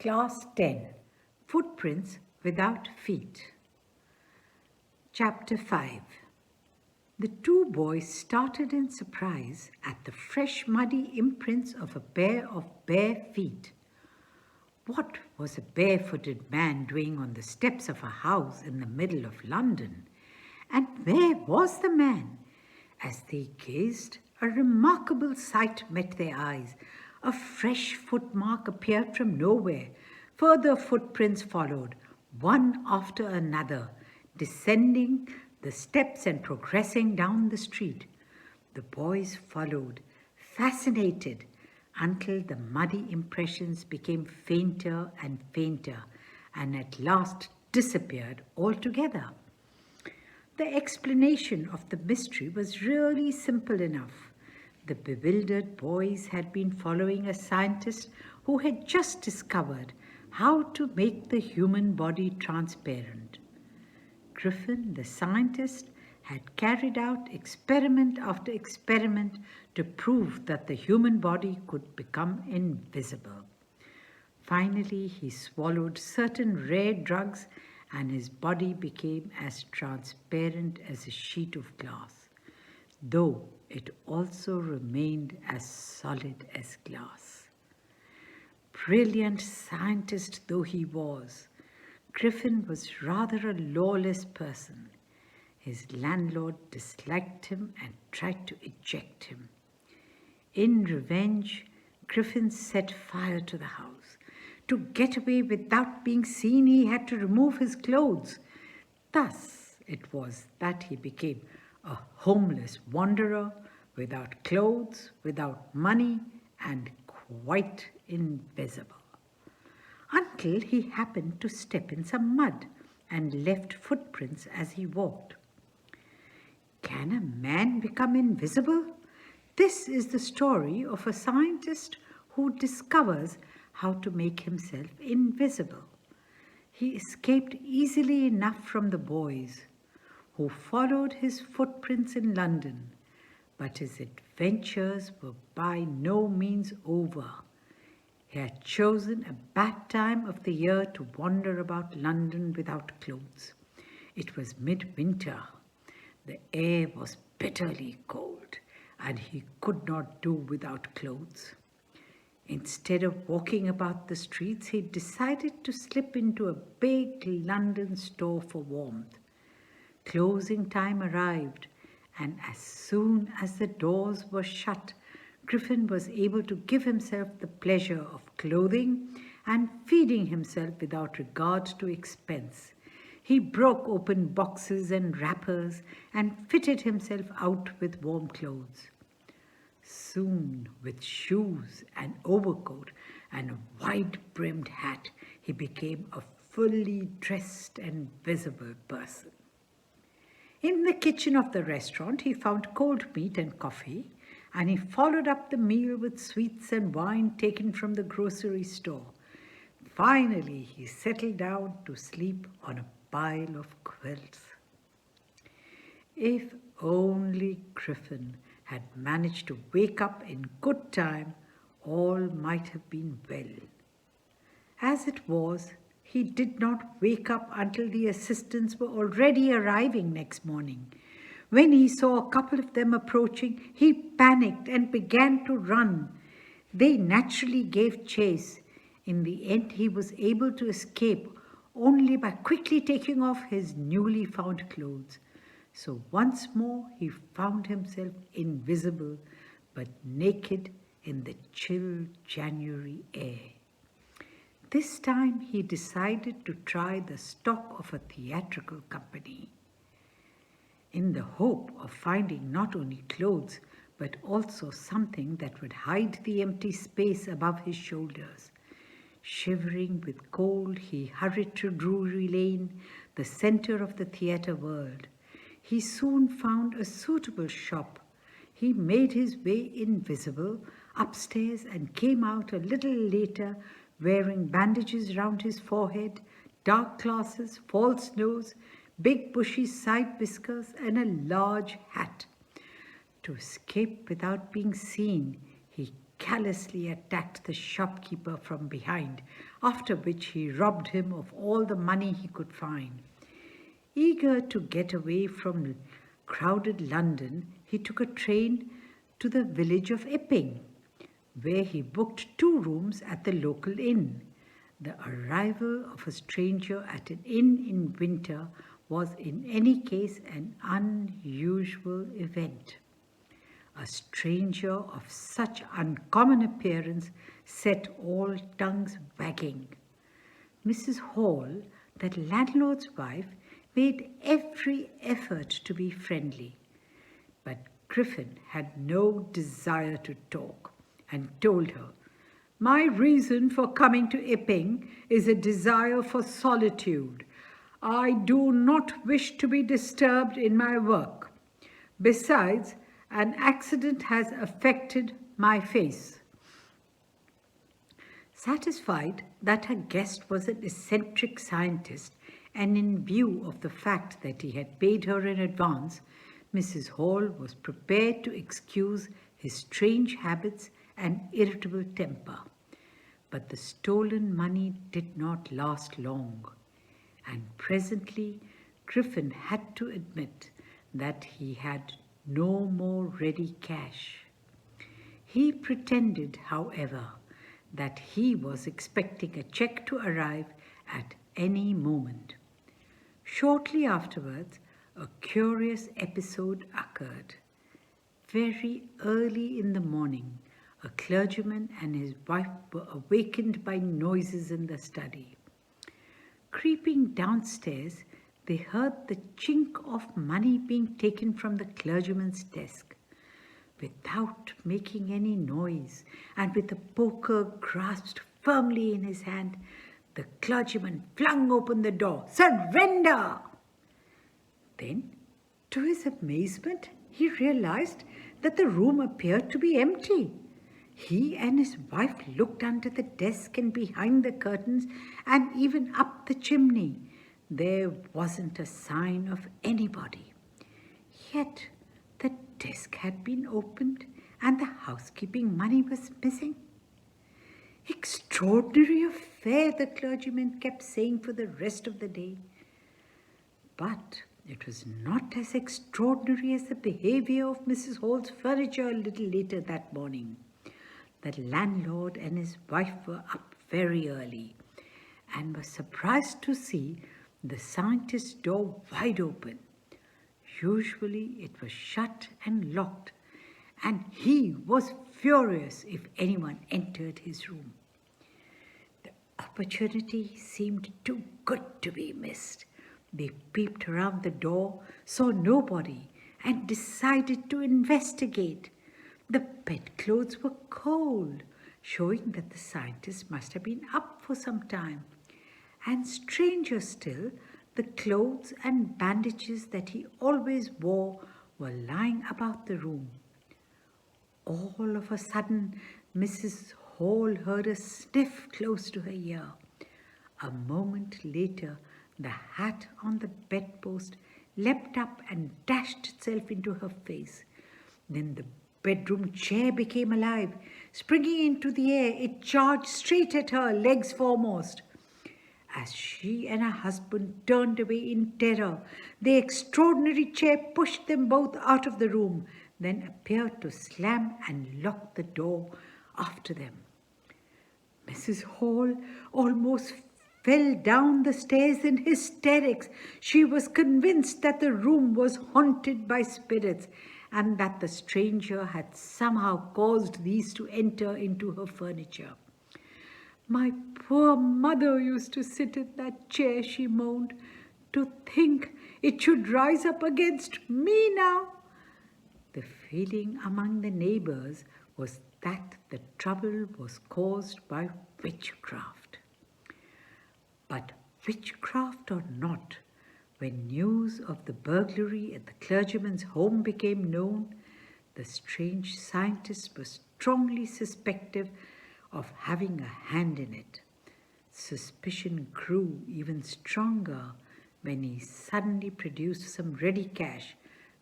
Class 10 Footprints Without Feet. Chapter 5 The two boys started in surprise at the fresh muddy imprints of a pair of bare feet. What was a barefooted man doing on the steps of a house in the middle of London? And where was the man? As they gazed, a remarkable sight met their eyes. A fresh footmark appeared from nowhere. Further footprints followed, one after another, descending the steps and progressing down the street. The boys followed, fascinated, until the muddy impressions became fainter and fainter, and at last disappeared altogether. The explanation of the mystery was really simple enough. The bewildered boys had been following a scientist who had just discovered how to make the human body transparent. Griffin, the scientist, had carried out experiment after experiment to prove that the human body could become invisible. Finally, he swallowed certain rare drugs and his body became as transparent as a sheet of glass, though it also remained as solid as glass. Brilliant scientist though he was, Griffin was rather a lawless person. His landlord disliked him and tried to eject him. In revenge, Griffin set fire to the house. To get away without being seen, he had to remove his clothes. Thus it was that he became a homeless wanderer, without clothes, without money, and quite invisible. Until he happened to step in some mud and left footprints as he walked. Can a man become invisible? This is the story of a scientist who discovers how to make himself invisible. He escaped easily enough from the boys, who followed his footprints in London, but his adventures were by no means over. He had chosen a bad time of the year to wander about London without clothes. It was midwinter. The air was bitterly cold, and he could not do without clothes. Instead of walking about the streets, he decided to slip into a big London store for warmth. Closing time arrived, and as soon as the doors were shut, Griffin was able to give himself the pleasure of clothing and feeding himself without regard to expense. He broke open boxes and wrappers and fitted himself out with warm clothes. Soon, with shoes, an overcoat, and a wide-brimmed hat, he became a fully dressed and visible person. In the kitchen of the restaurant, he found cold meat and coffee, and he followed up the meal with sweets and wine taken from the grocery store. Finally, he settled down to sleep on a pile of quilts. If only Griffin had managed to wake up in good time, all might have been well. As it was, he did not wake up until the assistants were already arriving next morning. When he saw a couple of them approaching, he panicked and began to run. They naturally gave chase. In the end, he was able to escape only by quickly taking off his newly found clothes. So once more he found himself invisible but naked in the chill January air. This time he decided to try the stock of a theatrical company, in the hope of finding not only clothes but also something that would hide the empty space above his shoulders. Shivering with cold, he hurried to Drury Lane, the center of the theatre world. He soon found a suitable shop. He made his way invisible upstairs and came out a little later wearing bandages round his forehead, dark glasses, false nose, big bushy side whiskers, and a large hat. To escape without being seen, he callously attacked the shopkeeper from behind, after which he robbed him of all the money he could find. Eager to get away from crowded London, he took a train to the village of Epping, where he booked 2 rooms at the local inn. The arrival of a stranger at an inn in winter was in any case an unusual event. A stranger of such uncommon appearance set all tongues wagging. Mrs. Hall, that landlord's wife, made every effort to be friendly. But Griffin had no desire to talk and told her, "My reason for coming to Epping is a desire for solitude. I do not wish to be disturbed in my work. Besides, an accident has affected my face." Satisfied that her guest was an eccentric scientist, and in view of the fact that he had paid her in advance, Mrs. Hall was prepared to excuse his strange habits and irritable temper. But the stolen money did not last long, and presently Griffin had to admit that he had no more ready cash. He pretended, however, that he was expecting a cheque to arrive at any moment. Shortly afterwards, a curious episode occurred. Very early in the morning, a clergyman and his wife were awakened by noises in the study. Creeping downstairs, they heard the chink of money being taken from the clergyman's desk. Without making any noise, and with the poker grasped firmly in his hand, the clergyman flung open the door. "Surrender!" Then, to his amazement, he realized that the room appeared to be empty. He and his wife looked under the desk and behind the curtains and even up the chimney. There wasn't a sign of anybody. Yet the desk had been opened and the housekeeping money was missing. "Extraordinary affair," the clergyman kept saying for the rest of the day. But it was not as extraordinary as the behavior of Mrs. Hall's furniture a little later that morning. The landlord and his wife were up very early and were surprised to see the scientist's door wide open. Usually it was shut and locked, and he was furious if anyone entered his room. The opportunity seemed too good to be missed. They peeped around the door, saw nobody, and decided to investigate. The bedclothes were cold, showing that the scientist must have been up for some time. And stranger still, the clothes and bandages that he always wore were lying about the room. All of a sudden, Mrs. Hall heard a sniff close to her ear. A moment later, the hat on the bedpost leapt up and dashed itself into her face. Then the bedroom chair became alive. Springing into the air, it charged straight at her, legs foremost. As she and her husband turned away in terror, the extraordinary chair pushed them both out of the room, then appeared to slam and lock the door after them. Mrs. Hall almost fell down the stairs in hysterics. She was convinced that the room was haunted by spirits and that the stranger had somehow caused these to enter into her furniture. "My poor mother used to sit in that chair," she moaned. "To think it should rise up against me now." The feeling among the neighbors was that the trouble was caused by witchcraft. But witchcraft or not, when news of the burglary at the clergyman's home became known, the strange scientist was strongly suspected of having a hand in it. Suspicion grew even stronger when he suddenly produced some ready cash,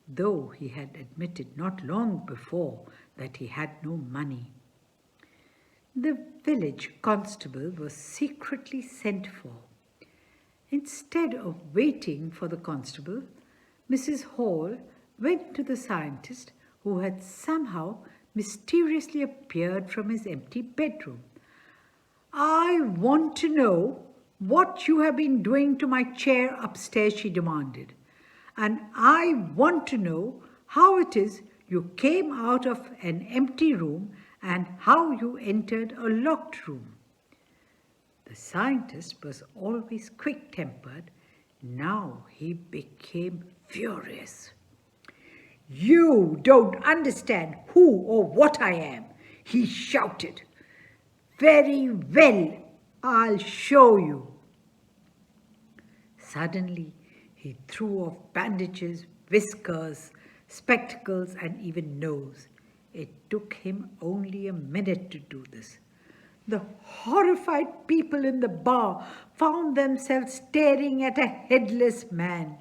though he had admitted not long before that he had no money. The village constable was secretly sent for. Instead of waiting for the constable, Mrs. Hall went to the scientist who had somehow mysteriously appeared from his empty bedroom. "I want to know what you have been doing to my chair upstairs," she demanded. "And I want to know how it is you came out of an empty room and how you entered a locked room." The scientist was always quick-tempered. Now he became furious. "You don't understand who or what I am," he shouted. "Very well, I'll show you." Suddenly, he threw off bandages, whiskers, spectacles, and even nose. It took him only a minute to do this. The horrified people in the bar found themselves staring at a headless man.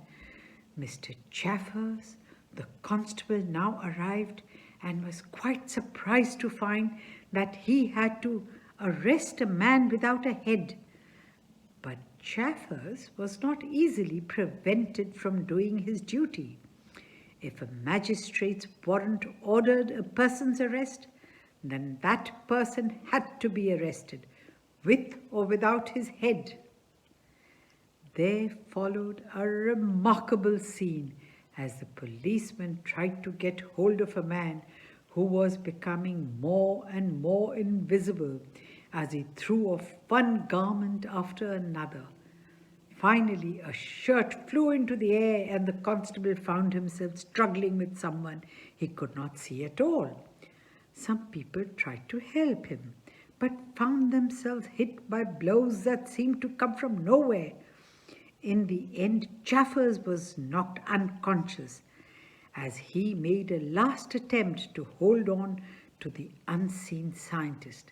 Mr. Chaffers, the constable, now arrived and was quite surprised to find that he had to arrest a man without a head. But Chaffers was not easily prevented from doing his duty. If a magistrate's warrant ordered a person's arrest, then that person had to be arrested, with or without his head. There followed a remarkable scene as the policeman tried to get hold of a man who was becoming more and more invisible as he threw off one garment after another. Finally, a shirt flew into the air and the constable found himself struggling with someone he could not see at all. Some people tried to help him, but found themselves hit by blows that seemed to come from nowhere. In the end, Chaffers was knocked unconscious as he made a last attempt to hold on to the unseen scientist.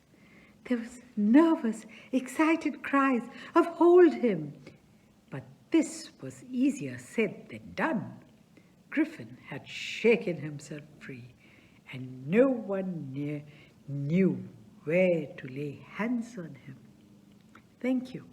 There was nervous, excited cries of "Hold him!" But this was easier said than done. Griffin had shaken himself free, and no one knew where to lay hands on him. Thank you.